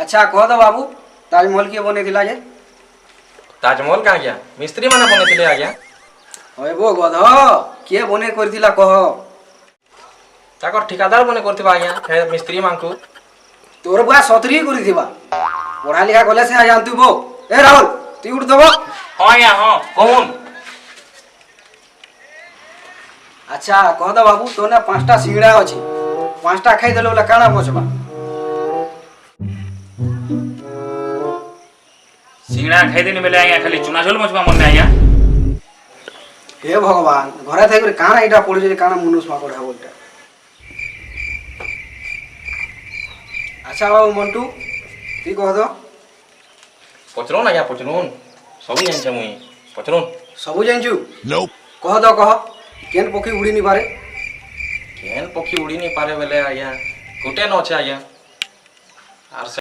अच्छा कह दो बाबू ताजमहल किए बने थिला जे ताजमहल का आज्ञा मिस्त्री माने बने आज्ञा ओए बो गध किए बने करथिला कह ताकर ठिकादार बने करथिबा आज्ञा हे मिस्त्री मानकु तोर बुआ सतरी करथिबा पढ़ा लिखा गले से आ जानतु बो ए राहुल तू उठ दबो हां आज्ञा हां कहून अच्छा कह दो बाबू तो ना पांचटा सिंगड़ा अछि पांचटा खाइ देलो बोला काना बचबा सिंगड़ा खाई देने बेले आज्ञा खाली चुना झोल मचबा मन आज्ञा हे भगवान घरे थाइ करे काना एटा पड़ी जे काना मनुष मा पढ़ा बोलता अच्छा बाबू मंटू ती कह दो पचरोन आज्ञा पचरोन सब जान छ मुई पचरोन सबु जानजू कह दो कह केन पक्षी उड़ी नि पारे केन पक्षी उड़ी नहीं पारे बेले आज्ञा गुटे न छै आज्ञा आर